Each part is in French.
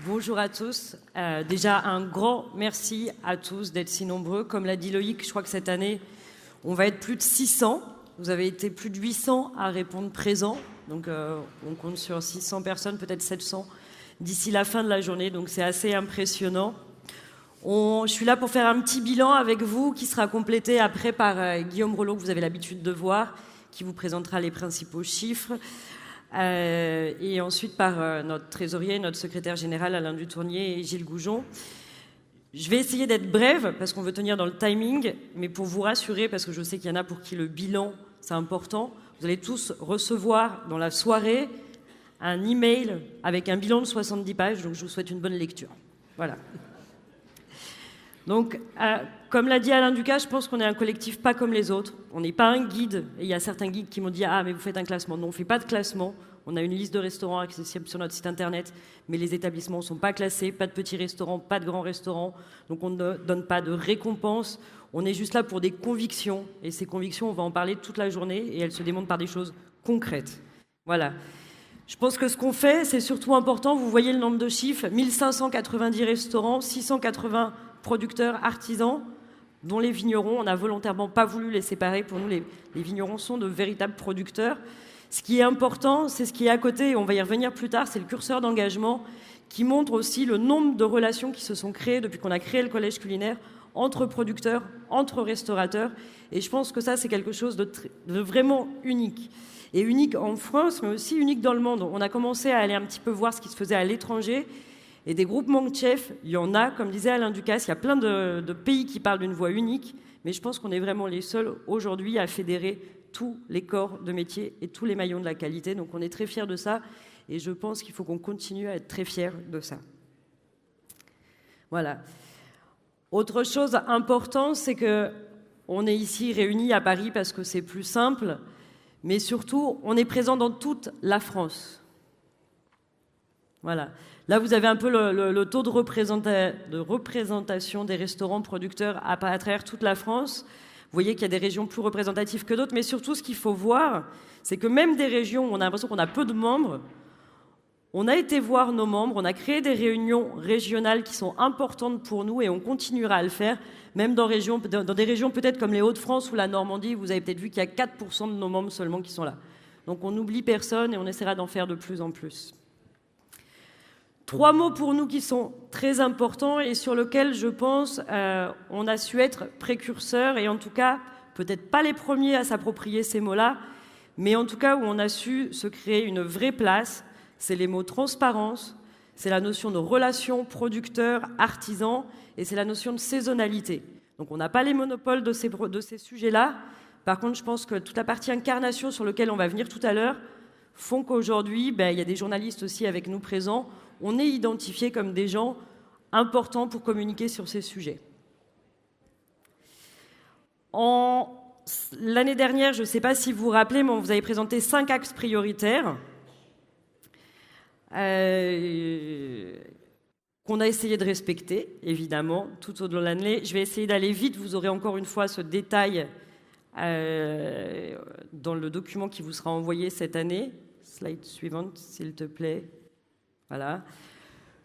Bonjour à tous. Déjà, un grand merci à tous d'être si nombreux. Comme l'a dit Loïc, je crois que cette année, on va être plus de 600. Vous avez été plus de 800 à répondre présent. Donc, on compte sur 600 personnes, peut-être 700, d'ici la fin de la journée. Donc, c'est assez impressionnant. Je suis là pour faire un petit bilan avec vous qui sera complété après par Guillaume Rollo, que vous avez l'habitude de voir, qui vous présentera les principaux chiffres. Et ensuite par notre trésorier, notre secrétaire général Alain Dutournier et Gilles Goujon. Je vais essayer d'être brève parce qu'on veut tenir dans le timing, mais pour vous rassurer, parce que je sais qu'il y en a pour qui le bilan, c'est important, vous allez tous recevoir dans la soirée un email avec un bilan de 70 pages, donc je vous souhaite une bonne lecture. Voilà. Donc, comme l'a dit Alain Ducasse, je pense qu'on est un collectif pas comme les autres. On n'est pas un guide. Et il y a certains guides qui m'ont dit « Ah, mais vous faites un classement ». Non, on ne fait pas de classement. On a une liste de restaurants accessible sur notre site internet, mais les établissements ne sont pas classés. Pas de petits restaurants, pas de grands restaurants. Donc, on ne donne pas de récompense. On est juste là pour des convictions. Et ces convictions, on va en parler toute la journée. Et elles se démontrent par des choses concrètes. Voilà. Je pense que ce qu'on fait, c'est surtout important. Vous voyez le nombre de chiffres. 1590 restaurants, 680 producteurs, artisans, dont les vignerons. On n'a volontairement pas voulu les séparer. Pour nous, les vignerons sont de véritables producteurs. Ce qui est important, c'est ce qui est à côté, et on va y revenir plus tard, c'est le curseur d'engagement qui montre aussi le nombre de relations qui se sont créées depuis qu'on a créé le collège culinaire entre producteurs, entre restaurateurs. Et je pense que ça, c'est quelque chose de vraiment unique. Et unique en France, mais aussi unique dans le monde. On a commencé à aller un petit peu voir ce qui se faisait à l'étranger. Et des groupements de chefs, il y en a, comme disait Alain Ducasse, il y a plein de pays qui parlent d'une voix unique, mais je pense qu'on est vraiment les seuls aujourd'hui à fédérer tous les corps de métier et tous les maillons de la qualité. Donc on est très fiers de ça, et je pense qu'il faut qu'on continue à être très fiers de ça. Voilà. Autre chose importante, c'est qu'on est ici réunis à Paris parce que c'est plus simple, mais surtout, on est présent dans toute la France. Voilà. Là, vous avez un peu le taux de représentation des restaurants producteurs à travers toute la France. Vous voyez qu'il y a des régions plus représentatives que d'autres, mais surtout, ce qu'il faut voir, c'est que même des régions où on a l'impression qu'on a peu de membres, on a été voir nos membres, on a créé des réunions régionales qui sont importantes pour nous et on continuera à le faire, même dans des régions peut-être comme les Hauts-de-France ou la Normandie. Vous avez peut-être vu qu'il y a 4% de nos membres seulement qui sont là. Donc on n'oublie personne et on essaiera d'en faire de plus en plus. 3 mots pour nous qui sont très importants et sur lesquels, je pense, on a su être précurseurs et en tout cas, peut-être pas les premiers à s'approprier ces mots-là, mais en tout cas où on a su se créer une vraie place, c'est les mots transparence, c'est la notion de relation producteur-artisan et c'est la notion de saisonnalité. Donc on n'a pas les monopoles de ces sujets-là. Par contre, je pense que toute la partie incarnation sur laquelle on va venir tout à l'heure font qu'aujourd'hui, il y a des journalistes aussi avec nous présents. On est identifiés comme des gens importants pour communiquer sur ces sujets. L'année dernière, je ne sais pas si vous vous rappelez, mais on vous avait présenté 5 axes prioritaires qu'on a essayé de respecter, évidemment, tout au long de l'année. Je vais essayer d'aller vite. Vous aurez encore une fois ce détail dans le document qui vous sera envoyé cette année. Slide suivante, s'il te plaît. Voilà.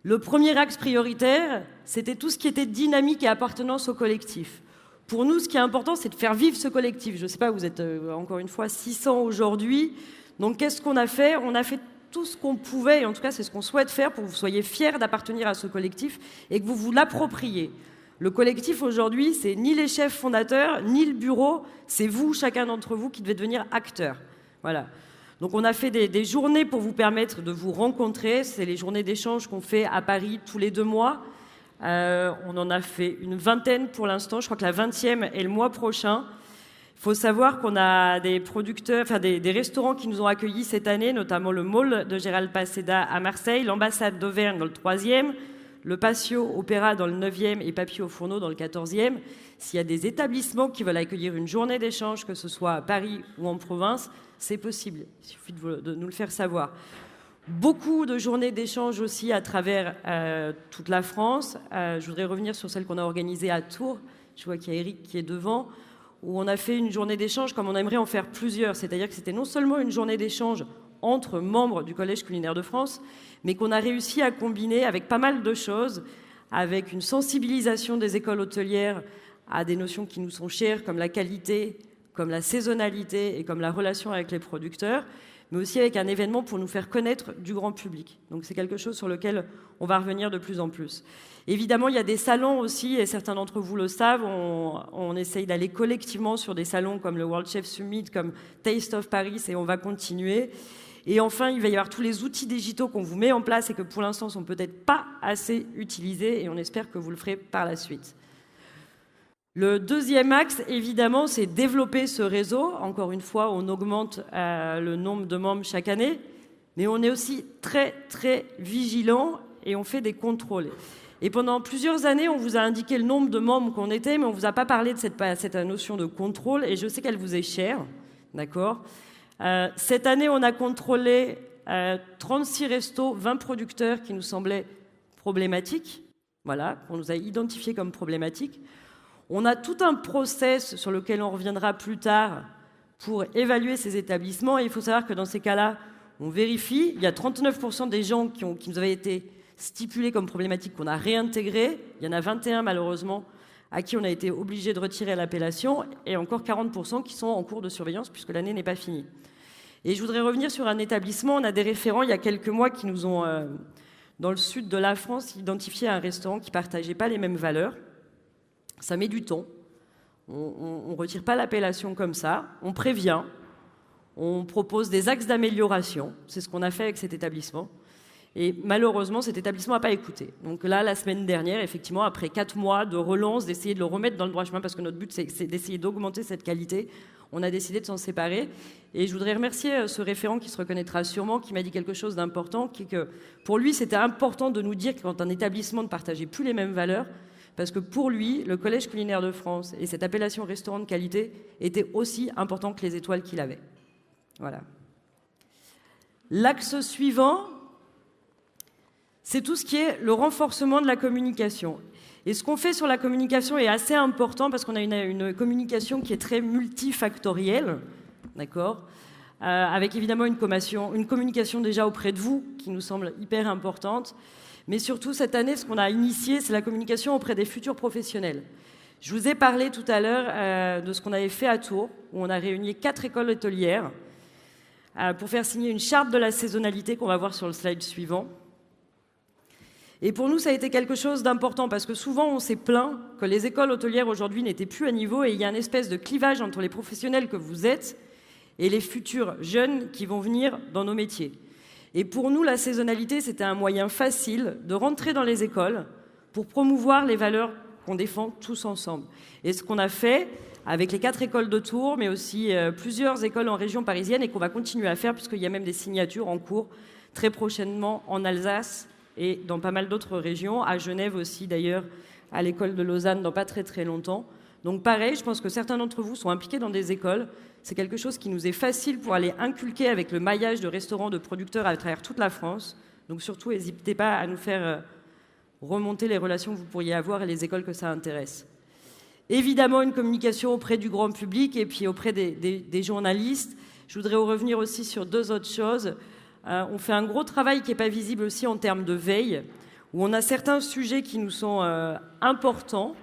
Le premier axe prioritaire, c'était tout ce qui était dynamique et appartenance au collectif. Pour nous, ce qui est important, c'est de faire vivre ce collectif. Je ne sais pas, vous êtes encore une fois 600 aujourd'hui. Donc, qu'est-ce qu'on a fait ? On a fait tout ce qu'on pouvait, et en tout cas, c'est ce qu'on souhaite faire pour que vous soyez fiers d'appartenir à ce collectif et que vous vous l'appropriez. Le collectif, aujourd'hui, c'est ni les chefs fondateurs, ni le bureau, c'est vous, chacun d'entre vous, qui devez devenir acteur. Voilà. Donc on a fait des journées pour vous permettre de vous rencontrer. C'est les journées d'échange qu'on fait à Paris tous les 2 mois. On en a fait une vingtaine pour l'instant. Je crois que la 20e est le mois prochain. Il faut savoir qu'on a des producteurs, des restaurants qui nous ont accueillis cette année, notamment le Mall de Gérald Paseda à Marseille, l'ambassade d'Auvergne dans le 3e, le Patio Opéra dans le 9e et Papy au Fourneau dans le 14e. S'il y a des établissements qui veulent accueillir une journée d'échange, que ce soit à Paris ou en province, c'est possible. Il suffit de nous le faire savoir. Beaucoup de journées d'échange aussi à travers toute la France. Je voudrais revenir sur celle qu'on a organisée à Tours. Je vois qu'il y a Eric qui est devant, où on a fait une journée d'échange comme on aimerait en faire plusieurs. C'est-à-dire que c'était non seulement une journée d'échange entre membres du Collège culinaire de France, mais qu'on a réussi à combiner avec pas mal de choses, avec une sensibilisation des écoles hôtelières à des notions qui nous sont chères, comme la qualité, comme la saisonnalité et comme la relation avec les producteurs, mais aussi avec un événement pour nous faire connaître du grand public. Donc c'est quelque chose sur lequel on va revenir de plus en plus. Évidemment, il y a des salons aussi, et certains d'entre vous le savent, on essaye d'aller collectivement sur des salons comme le World Chef Summit, comme Taste of Paris, et on va continuer. Et enfin, il va y avoir tous les outils digitaux qu'on vous met en place et que pour l'instant sont peut-être pas assez utilisés, et on espère que vous le ferez par la suite. Le deuxième axe, évidemment, c'est développer ce réseau. Encore une fois, on augmente le nombre de membres chaque année, mais on est aussi très, très vigilant et on fait des contrôles. Et pendant plusieurs années, on vous a indiqué le nombre de membres qu'on était, mais on ne vous a pas parlé de cette notion de contrôle, et je sais qu'elle vous est chère, d'accord ? Cette année, on a contrôlé 36 restos, 20 producteurs qui nous semblaient problématiques, voilà, qu'on nous a identifiés comme problématiques. On a tout un process sur lequel on reviendra plus tard pour évaluer ces établissements. Et il faut savoir que dans ces cas-là, on vérifie. Il y a 39% des gens qui nous avaient été stipulés comme problématiques qu'on a réintégrés. Il y en a 21 malheureusement à qui on a été obligé de retirer l'appellation. Et encore 40% qui sont en cours de surveillance puisque l'année n'est pas finie. Et je voudrais revenir sur un établissement. On a des référents il y a quelques mois qui nous ont, dans le sud de la France, identifié un restaurant qui ne partageait pas les mêmes valeurs. Ça met du temps, on ne retire pas l'appellation comme ça, on prévient, on propose des axes d'amélioration, c'est ce qu'on a fait avec cet établissement. Et malheureusement, cet établissement n'a pas écouté. Donc là, la semaine dernière, effectivement, après 4 mois de relance, d'essayer de le remettre dans le droit chemin, parce que notre but, c'est d'essayer d'augmenter cette qualité, on a décidé de s'en séparer. Et je voudrais remercier ce référent qui se reconnaîtra sûrement, qui m'a dit quelque chose d'important, qui est que pour lui, c'était important de nous dire que quand un établissement ne partageait plus les mêmes valeurs, parce que pour lui, le Collège culinaire de France et cette appellation restaurant de qualité étaient aussi importants que les étoiles qu'il avait. Voilà. L'axe suivant, c'est tout ce qui est le renforcement de la communication. Et ce qu'on fait sur la communication est assez important parce qu'on a une communication qui est très multifactorielle, d'accord, avec évidemment une communication déjà auprès de vous qui nous semble hyper importante. Mais surtout, cette année, ce qu'on a initié, c'est la communication auprès des futurs professionnels. Je vous ai parlé tout à l'heure de ce qu'on avait fait à Tours, où on a réuni 4 écoles hôtelières pour faire signer une charte de la saisonnalité qu'on va voir sur le slide suivant. Et pour nous, ça a été quelque chose d'important, parce que souvent, on s'est plaint que les écoles hôtelières aujourd'hui n'étaient plus à niveau, et il y a une espèce de clivage entre les professionnels que vous êtes et les futurs jeunes qui vont venir dans nos métiers. Et pour nous, la saisonnalité, c'était un moyen facile de rentrer dans les écoles pour promouvoir les valeurs qu'on défend tous ensemble. Et ce qu'on a fait avec les 4 écoles de Tours, mais aussi plusieurs écoles en région parisienne, et qu'on va continuer à faire, puisqu'il y a même des signatures en cours très prochainement en Alsace et dans pas mal d'autres régions, à Genève aussi d'ailleurs, à l'école de Lausanne dans pas très très longtemps. Donc pareil, je pense que certains d'entre vous sont impliqués dans des écoles. C'est quelque chose qui nous est facile pour aller inculquer avec le maillage de restaurants, de producteurs à travers toute la France. Donc surtout, n'hésitez pas à nous faire remonter les relations que vous pourriez avoir et les écoles que ça intéresse. Évidemment, une communication auprès du grand public et puis auprès des journalistes. Je voudrais revenir aussi sur 2 autres choses. On fait un gros travail qui n'est pas visible aussi en termes de veille, où on a certains sujets qui nous sont importants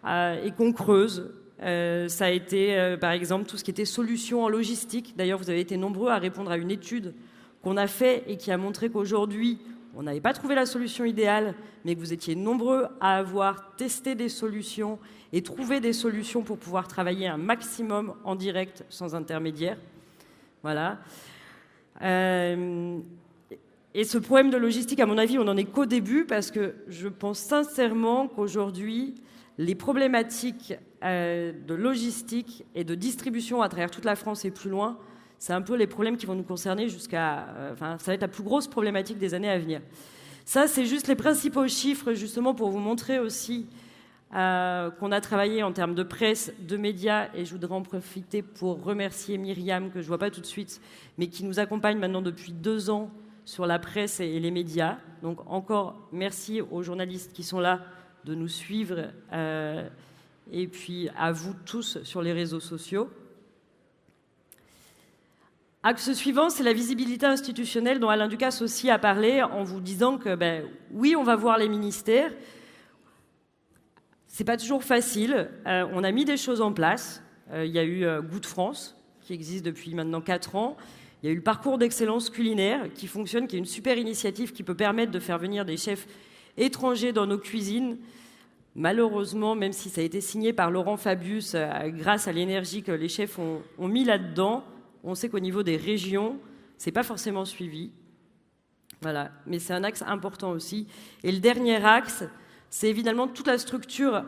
et qu'on creuse. Ça a été, par exemple, tout ce qui était solutions en logistique. D'ailleurs, vous avez été nombreux à répondre à une étude qu'on a faite et qui a montré qu'aujourd'hui, on n'avait pas trouvé la solution idéale, mais que vous étiez nombreux à avoir testé des solutions et trouvé des solutions pour pouvoir travailler un maximum en direct sans intermédiaire. Voilà. Et ce problème de logistique, à mon avis, on n'en est qu'au début, parce que je pense sincèrement qu'aujourd'hui, les problématiques de logistique et de distribution à travers toute la France et plus loin, c'est un peu les problèmes qui vont nous concerner jusqu'à... ça va être la plus grosse problématique des années à venir. Ça, c'est juste les principaux chiffres, justement, pour vous montrer aussi qu'on a travaillé en termes de presse, de médias, et je voudrais en profiter pour remercier Myriam, que je ne vois pas tout de suite, mais qui nous accompagne maintenant depuis 2 ans sur la presse et les médias. Donc encore merci aux journalistes qui sont là de nous suivre et puis à vous tous sur les réseaux sociaux. Axe suivant, c'est la visibilité institutionnelle dont Alain Ducasse aussi a parlé en vous disant que, oui, on va voir les ministères. C'est pas toujours facile. On a mis des choses en place. Il y a eu Goût de France, qui existe depuis maintenant 4 ans. Il y a eu le parcours d'excellence culinaire qui fonctionne, qui est une super initiative qui peut permettre de faire venir des chefs étrangers dans nos cuisines. Malheureusement, même si ça a été signé par Laurent Fabius, grâce à l'énergie que les chefs ont mis là-dedans, on sait qu'au niveau des régions, c'est pas forcément suivi. Voilà, mais c'est un axe important aussi. Et le dernier axe, c'est évidemment toute la structure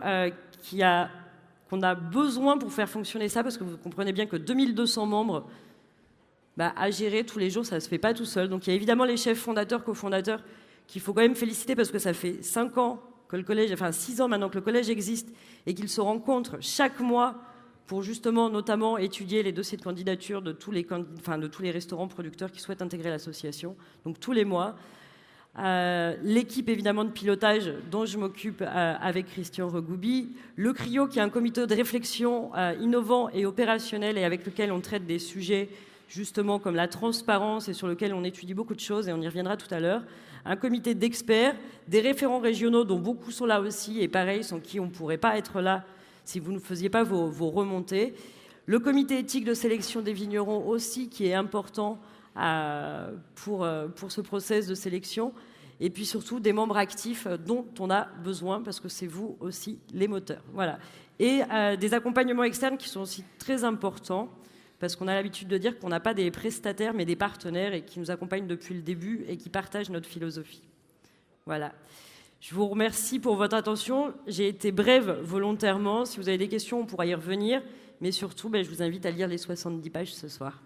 qu'on a besoin pour faire fonctionner ça, parce que vous comprenez bien que 2200 membres, à gérer tous les jours, ça ne se fait pas tout seul. Donc il y a évidemment les chefs fondateurs, cofondateurs, qu'il faut quand même féliciter, parce que ça fait 5 ans que le collège, enfin 6 ans maintenant que le collège existe, et qu'ils se rencontrent chaque mois pour justement notamment étudier les dossiers de candidature de tous les restaurants producteurs qui souhaitent intégrer l'association, donc tous les mois. L'équipe évidemment de pilotage dont je m'occupe avec Christian Regoubi, le CRIO qui est un comité de réflexion innovant et opérationnel et avec lequel on traite des sujets justement comme la transparence et sur lequel on étudie beaucoup de choses et on y reviendra tout à l'heure, un comité d'experts, des référents régionaux dont beaucoup sont là aussi et pareil, sans qui on ne pourrait pas être là si vous ne faisiez pas vos remontées. Le comité éthique de sélection des vignerons aussi, qui est important pour ce process de sélection. Et puis surtout, des membres actifs dont on a besoin, parce que c'est vous aussi les moteurs. Voilà. Et des accompagnements externes qui sont aussi très importants, parce qu'on a l'habitude de dire qu'on n'a pas des prestataires, mais des partenaires, et qui nous accompagnent depuis le début et qui partagent notre philosophie. Voilà. Je vous remercie pour votre attention. J'ai été brève volontairement. Si vous avez des questions, on pourra y revenir. Mais surtout, je vous invite à lire les 70 pages ce soir.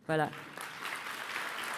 Voilà.